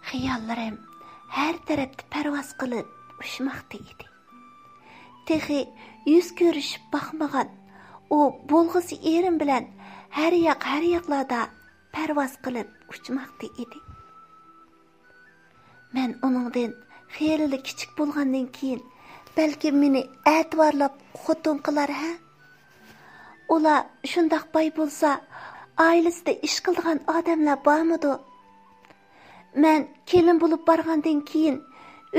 Xiyollarim har tarafda parvoz qilib uçmoqda edi. Texi yuz ko'rishib baxmagan u bo'lg'isi erim bilan har yoqlarda parvoz qilib uçmoqda edi. Men uningdan xeyli kichik bo'lgandan keyin balki meni e'tiborlab xotin qilar ha? Ular shundoq boy bo'lsa, oilasida ish qiladigan odamlar bormidi? Men kelin bo'lib borgandan keyin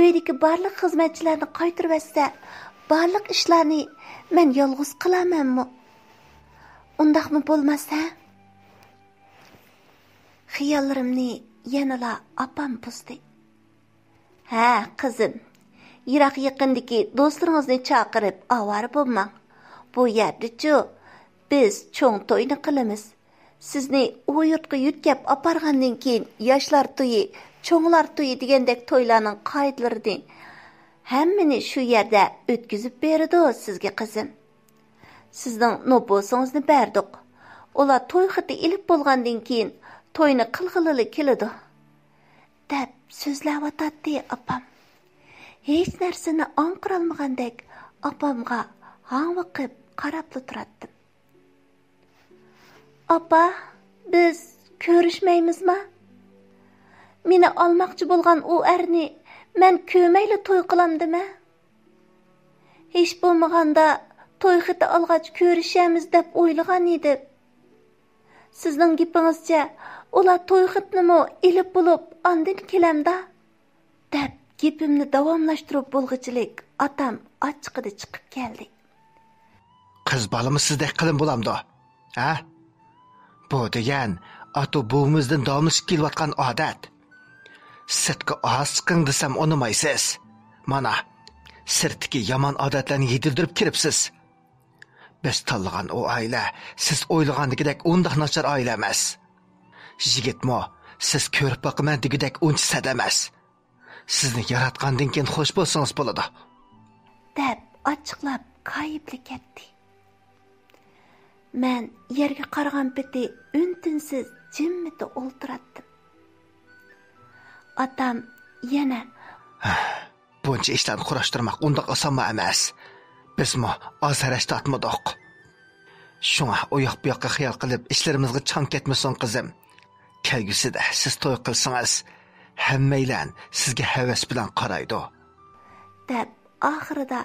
uydagi barliq xizmatchilarni qaytirib etsa, barliq ishlarni men yolg'iz qilamanmi? Undaqmi bo'lmasa? Xiyollarimni yanala opam buzdi. Ha, qizim, yiroq yaqindagi do'stlaringizni chaqirib avara bo'lmang. Bu yerda-chu biz cho'ng to'yni qilamiz. Sizni u yurtga yutkab apargandan keyin yoshlar to'yi, cho'nglar to'yi degandek to'ylarning qoidalarini hammani shu yerda o'tkazib beradi sizga qizim. Sizning nopusingizni berdik. Ular to'y xiti ilib bo'lgandan keyin to'yni qilg'ilili keladi. deb so'zlayotdi opam. Hech narsani anqirolmagandek opamga hanviqib qarab turardim. Opa, biz ko'rishmaymizmi? Meni olmoqchi bo'lgan u erni men ko'mayli to'y qilamdimi? Hech bo'lmaganda to'y xiti olg'ach ko'rishamiz deb o'ylagan edim. Sizning gapingizcha ular to'y xitnimi ilib bo'lib andin kelamda deb gapimni davomlashtirib bo'lg'ichilik otam ochiqida chiqib keldi. Qiz bolamiz sizdek qilin bo'lamdi, ha? Bu degan ota buvimizdan davomlashib kelayotgan odat. Sirtga oz chiqing desam unamaysiz. Mana sirtdagi yomon odatlarni yedirdirib kiribsiz. Biz tanlagan o oila siz o'ylagandagidek undaq nachar oila emas. Yigitmo, siz ko'rib boqaman degidek uncha sad emas. Sizni yaratgandan keyin xush bo'lsangiz bo'ladi. deb ochiqlab qayibli ketdi. Men yerga qaragan peti untinsiz jimmita o'ltiratdim. Otam yana buncha ishlarni qurashtirmoq undaq osonmi emas. Bizmi ozarash tatmadoq. Shunga u yoq bu yoqqa xiyol qilib ishlarimizga chang ketmasin qizim. Kelgusida siz to'y qilsangiz, hammaylar sizga havas bilan qaraydi. deb oxirida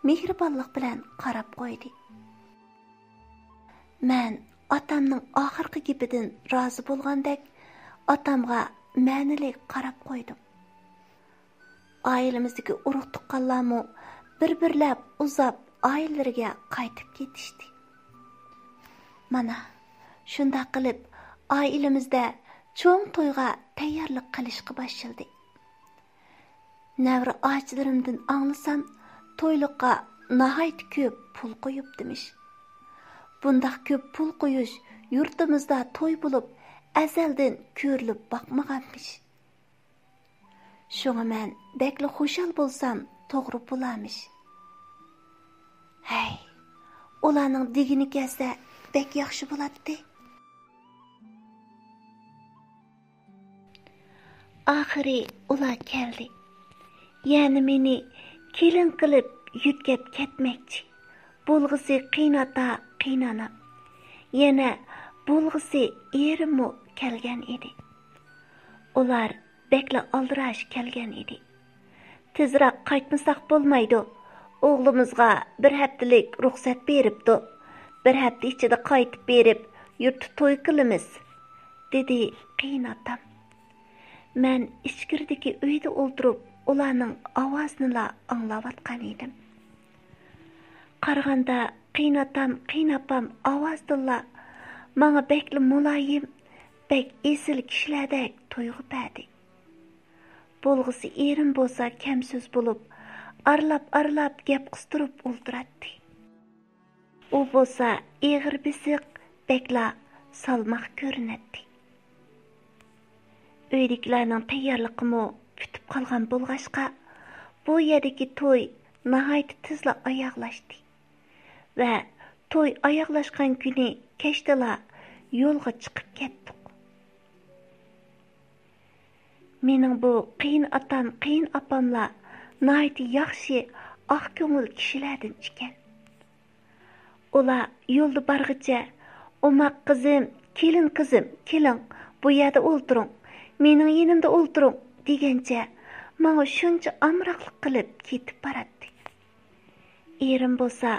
mehribonlik bilan qarab qo'ydi. Men otamning oxirgi gapidan rozi bo'lgandek otamga ma'nili qarab qo'ydim. Oilamizdagi urug' tuqqanlarmi bir-birlab uzab oilalariga qaytib ketishdi. Mana shunda qilib oilamizda cho'ng to'yga tayyorlik qilishga boshladi. Navra ochlarimdan anglasam, to'yliqqa nihoyat ko'p pul qo'yib demish. Bundaq ko'p pul qo'yish yurtimizda to'y bo'lib azaldan ko'rilib boqmaganmish. Shunga men bekli xushal bo'lsam to'g'ri bo'lamish. Hey, ularning degini kelsa bek yaxshi bo'ladi. Oxiri ular keldi. Ya'ni meni kelin qilib yutkab ketmoqchi. Bo'lg'isi qiynata qiynanib, yana bo'lg'isi erimi kelgan edi. Ular bekla aldirash kelgan edi. Tezroq qaytmasak bo'lmaydi. O'g'limizga bir haftalik ruxsat beribdi. Bir hafta ichida qaytib berib, yurtda to'y qilamiz, dedi qiynatam. Men ichkiridagi uyda o'ltirib, ularning ovozini anglayotgan edim. Qaraganda qiynapam ovozdilla menga bekli muloyim, bek esil kishilardek tuyg'u berdi. Bo'lg'isi erim bo'lsa kamso'z bo'lib, arlab gap qistirib o'ltiradi. U bo'lsa eg'ir bisiq, bekla salmoq ko'rinadi. Uydagilarning tayyorligimi kutib qolgan bo'lg'ashqa, bu yerdagi to'y nihoyat tezla oyoqlashdi. Va to'y oyoqlashgan kuni kechdalar yo'lga chiqib ketdik. Mening bu qiyin atam, qiyin apamlar nayt yaxshi, aq ko'ngil kishilardan ekan. Ular yo'lda barg'icha, "Omaq qizim, kelin qizim, keling, bu yerda o'ltiring, mening yonimda o'ltiring" degancha menga shuncha amroqlik qilib ketib boradi. Erim bo'lsa,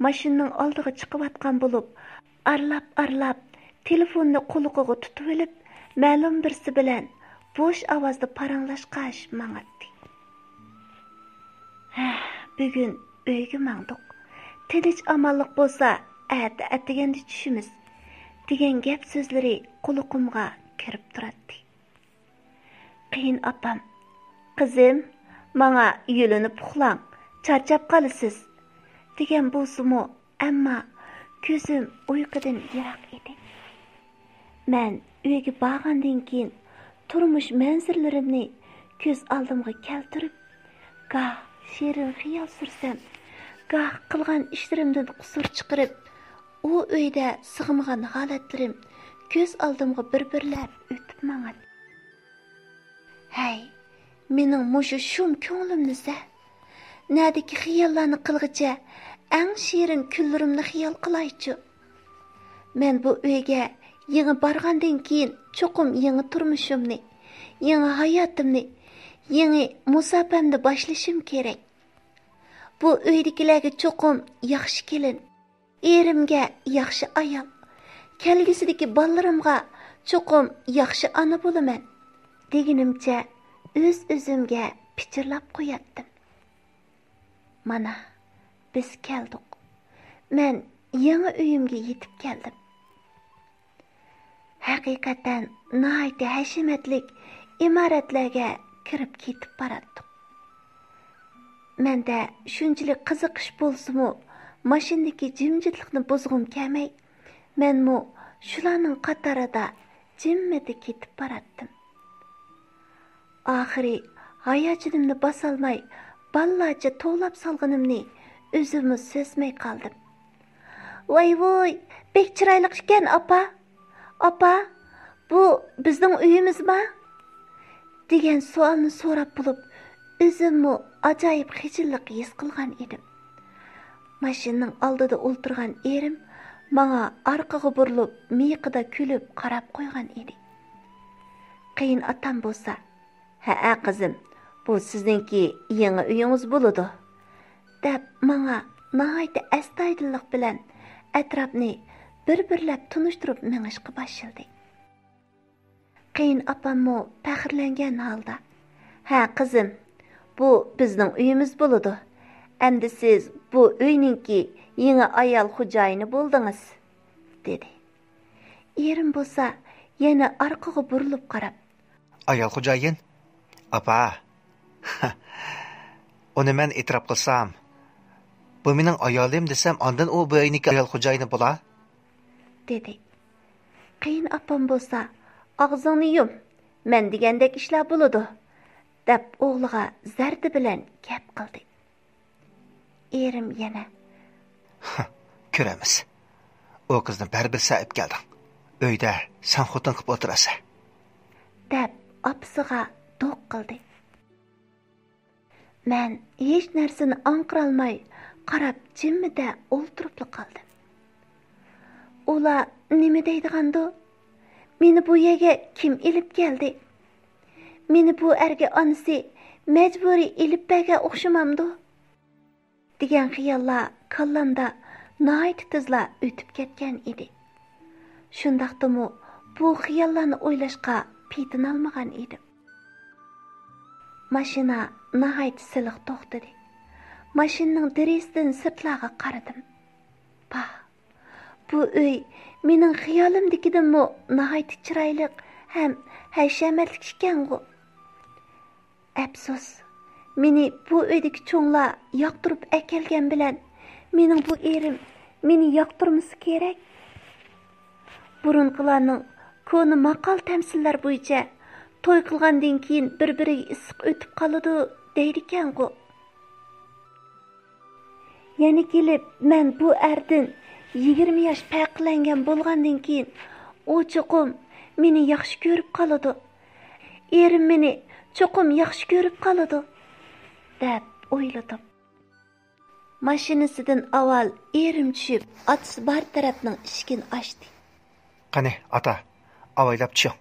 mashinaning oldiga chiqayotgan bo'lib, arlab telefonni qo'liga tutib olib, ma'lum birsi bilan bo'sh ovozda paranglashqash mang'atdi. Bugun uyga mangdiq. Tinch amallik bo'lsa, ataganda tushimiz degan gap so'zlari quloqimga kirib turadi. Qiyin opam, "Qizim, menga yo'linib uxlang, charchab qolasiz" degan bo'lsa-mu, ammo ko'zim uyqudan yiroq edi. Men uyga borgandan keyin turmush manzaralarimni ko'z oldimga keltirib, goh shirin xiyol sursam, goh qilgan ishlarimdan qusur chiqarib, u uyda sig'magan holatlarim ko'z oldimga bir-birlab o'tib mangadi. Hey, mening mushu shum ko'nglimni-sa, nadiki xiyollarni qilg'icha eng shirin kunlarimni xiyol qilaychi. Men bu uyga yangi borgandan keyin cho'qim yangi turmushimni, yangi hayotimni, yangi musofamni boshlashim kerak. Bu uydagilarga cho'qim yaxshi kelin, erimga yaxshi ayol, kelgusidagi bolalarimga cho'qim yaxshi ona bo'laman deganimcha o'z-o'zimga pichirlab qo'yatdim. Mana biz keldik. Men yangi uyimga yetib keldim. Haqiqatan nihoyat hashamatlik imoratlarga kirib ketib borardik. Menda shunchalik qiziqish bo'lsa-mu, mashinadagi jimjitlikni buzg'im kelmay, menmu shularning qatorida jimmidi ketib borardim. Oxiri hayajonimni bosolmay, ballarcha to'lab solganimni o'zimni sezmay qoldim. "Voy, bek chiroyli ekan, opa. Opa, bu bizning uyimizmi?" degan savolni so'rab bo'lib, o'zimni ajoyib xijillik his qilgan edim. Mashinaning oldida o'ltirgan erim menga orqaga burilib, miyiqida kulib qarab qo'ygan edi. Qiyin otam bo'lsa, "Ha, qizim, bu sizningki yangi uyingiz bo'ladi" deb menga nihoyat astoydillik bilan atrofni bir-birlab tunishtirib mengishga boshladi. Qiyin opammo faxrlangan holda, "Ha, qizim, bu bizning uyimiz bo'ladi. Endi siz bu uyningki yangi ayol xo'jayini bo'ldingiz" dedi. Erim bo'lsa, yana orqaga burilib qarab, "Ayol xo'jayin? Opa, uni men e'tirof qilsam, bu mening ayolim desam, ondan u bu uyniki ayol xo'jayini bo'lar" dedi. Qiyin opam bo'lsa, "Og'zingni yum, men degandek ishlar bo'ladi" deb o'g'liga zardi bilan gap qildi. Erim yana, "Ko'ramiz. O qizni baribir sa'ib kelding. Uyda sen xotin qilib o'tirasan" deb opasiga do'q qildi. Men hech narsani anqirolmay qarab jimmida o'ltirib qoldim. Ular nima deydigandi? Meni bu yerga kim ilib keldi? Meni bu erga onasi majburiy ilib bergan o'xshamamdi degan xiyollar kallamda nihoyat tezla o'tib ketgan edi. Shundaqdimi bu xiyollarni o'ylashga petinolmagan edim. Mashina nihoyat siliq to'xtadi. Mashinaning derisidan sirtlarga qaradim. Bu uy mening xiyolimdagidanmi nihoyat chiroyli ham hashamatli ekan-ku. Afsus, meni bu uydagi cho'nglar yoqtirib akelgan bilan mening bu erim meni yoqtirmasi kerak. Burunqilarning ko'ni maqol tamsillar bo'yicha to'y qilgandan keyin bir-biriga issiq o'tib qoladi deydi ekan-ku. Yana kelib men bu erdan 20 yosh farqlangan bo'lgandan keyin u cho'qim meni yaxshi ko'rib qoladi. Erim meni cho'qim yaxshi ko'rib qoladi, deb o'yladim. Mashinasidan avval erim tushib, otasi bar tarafning eshigini ochdi. Qani, ota, avaylab chiqing.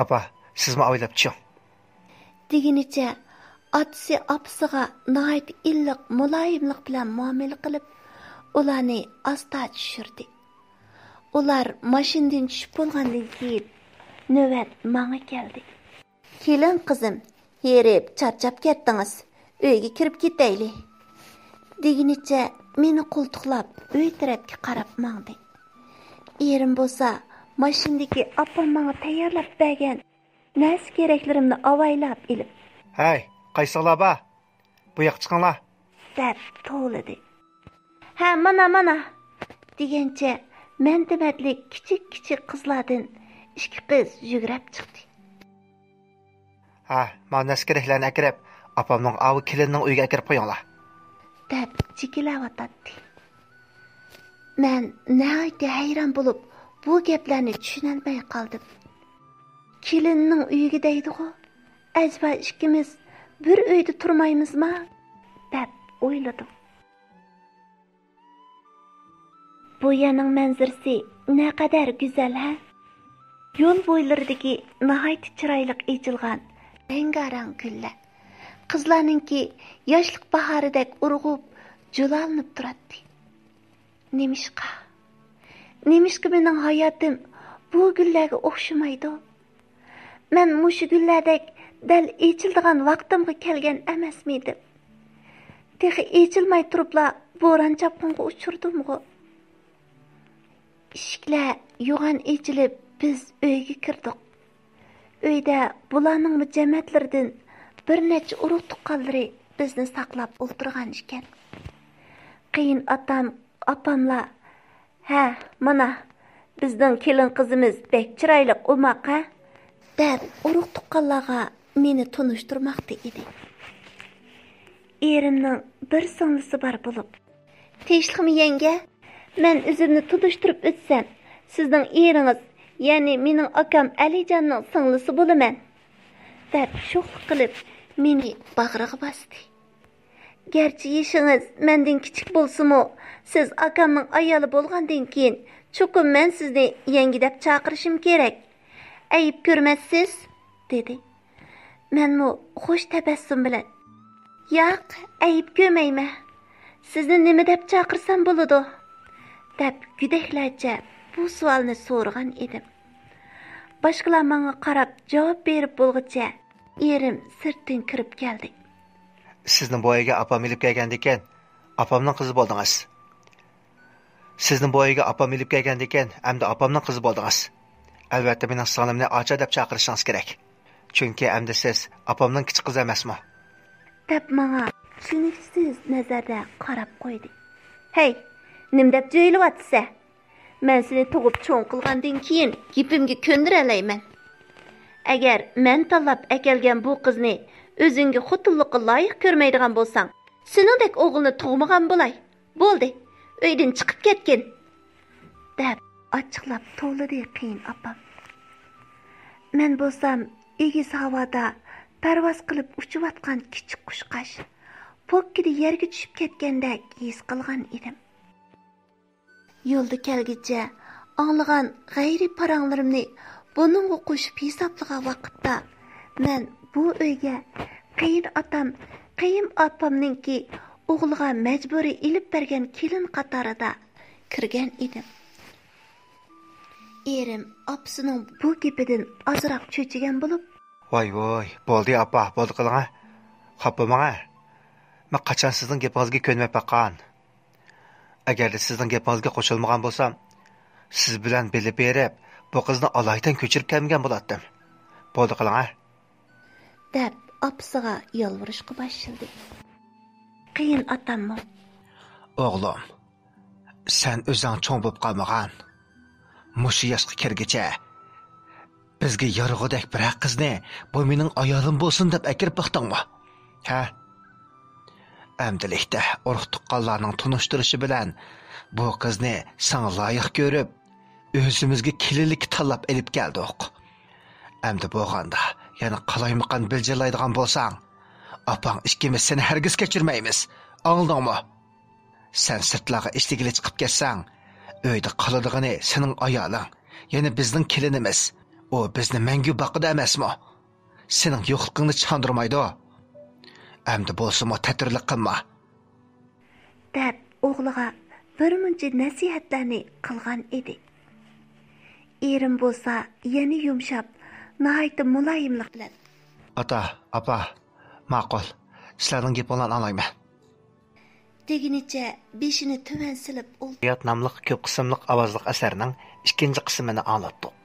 Apa, sizmi avaylab chiqing? Deginicha, otasi opasiga nihoyat illiq, muloyimlik bilan muomala qilib, ularni asta tushirdi. Ular mashinadan tushib bo'lgandan keyin navbat menga keldi. Kelin qizim, herib charchab ketdingiz. Uyga kirib ketaylik. Deginicha meni qo'ltiqlab uy tarafga qarab mangdi. Erim bo'lsa, mashinadagi opam menga tayyorlab bergan narsa keraklarimni avaylab ilib. Hey, qaysilar ba? Bu yoqqa chiqinglar. Deb to'ladi. Ha, mana degancha men dematlik kichik qizlardan ikki qiz yugurib chiqdi. Ha, mana keraklarni akirib, opamning avi kelinning uyiga akirib qo'yinglar. Deb jikilavatdi. Men nihoyat hayron bo'lib, bu gaplarni tushunolmay qoldim. Kelinning uyiga deydi-ku. Ajba ikkimiz bir uyda turmaymizmi? deb o'yladim. Bu yerning manzarasi naqadar go'zal, ha? Yo'l bo'ylaridagi nihoyat chiroyli echilgan rengarang gullar. Qizlarningki yoshlik bahoridek urg'ub, julanib turadi. Nemishqa mening hayotim bu gullarga o'xshamaydi. Men mushu gullardek dal echildigan vaqtimga kelgan emasmiydim. Texi echilmay turibla bo'ron chapqinga uchirdim-ku. Eshiklar yo'g'on echilib, biz uyga kirdik. Uyda bularning jamoatlaridan bir necha urug' tuqqanlari bizni saqlab o'ltirgan ekan. Qiyin opamlar, ha, mana bizning kelin qizimiz bek chiroyli o'maqa deb urug' tuqqanlarga meni tunishtirmoqda edi. Erimning bir singlisi bor bo'lib, "Tinchlikmi yanga? Men o'zimni tunishtirib o'tsam, sizning eringiz, ya'ni mening akam Alijonning singlisi bo'laman" deb sho'xlik qilib meni bag'riga bosdi. Gerçi yeshingiz mendan kichik bo'lsa-mu, siz akamning ayoli bo'lgandan keyin cho'qim men sizni yangi deb chaqirishim kerak. Ayib ko'rmassiz, dedi. Menmu xush tabassum bilan, "Yo'q, ayib ko'rmayman. Sizni nima deb chaqirsam bo'ladi?" deb gudaklarcha bu savolni so'ragan edim. Boshqalar menga qarab javob berib bo'lguncha erim sirtdan kirib keldi. Sizni boyaga opam ilib kelgandan keyin opamning qizi bo'ldingiz. Sizni boyaga opam ilib kelgandan keyin hamda opamning qizi bo'ldingiz. Albatta mening singlimni ocha deb chaqirishingiz kerak. Chunki hamda siz opamning kichik qizi emasmi? deb menga tushuniksiz nazarda qarab qo'ydi. "Hey, nim deb jo'yilyapsiz? Men seni tug'ib cho'ng qilgandan keyin gapimga ko'ndiralayman. Agar men tanlab akelgan bu qizni o'zingga xotinlikqa loyiq ko'rmaydigan bo'lsang, seningdek o'g'ilni tug'magan bo'lay. Bo'ldi, uydan chiqib ketgin" deb ochiqlab to'lidi qiyin opam. Men bo'lsam, egiz havoda parvoz qilib uchayotgan kichik qushqash, pokkida yerga tushib ketgandek his qilgan edim. Yo'lda kelguncha anglagan g'ayri paranglarimni buningga qo'shib hisoblagan vaqtda men bu uyga qiyin opamningki o'g'liga majburiy ilib bergan kelin qatorida kirgan edim. Erim opasining bu gapidan ozroq cho'chigan bo'lib, "Voy, bo'ldi opa, bo'ldi qiling. Xapamang. Men qachon sizning gapingizga ko'nmay baqan. Agarda sizning gapingizga qo'shilmagan bo'lsam, siz bilan bilib berib, bu qizni alaydan ko'chirib kelmagan bo'lardim. Bo'ldi qiling" deb opasiga yolvorishga boshladi. Qiyin otammi, "O'g'lim, sen o'zing cho'ng bo'lib qolmagan. Mushu yoshga kirgicha bizga yorug'idek bir qizni bu mening ayolim bo'lsin deb akirib baxtingmi? Ha? Amdilikda urug' tuqqanlarning tunishtirishi bilan bu qizni sana loyiq ko'rib, o'zimizga kelinlik tanlab elib keldik. Amdi bo'lganda yana qalaymaqan biljilaydigan bo'lsang, opang ikkimiz seni hargiz kechirmaymiz. Anladingmi? Sen sirtlarga ishtigili chiqib ketsang, uyda qoladigani sening ayoling, yana bizning kelinimiz. O bizni mangu boqida emasmi? Sening yo'qligingni chandırmaydi. Endi bo'lsa-mo ta'tirlik qilma. deb o'g'liga birmuncha nasihatlarni qilgan edi. Erim bo'lsa, yana yumshab, nihoyat muloyimlik bilan Ata, apa, ma'qul. Sizlarning gapinglarni anglayman. deginicha beshini tuvan silib oldi. Hayot nomli ko'p qismliq ovozliq asarning ikkinchi qismini anglatdik.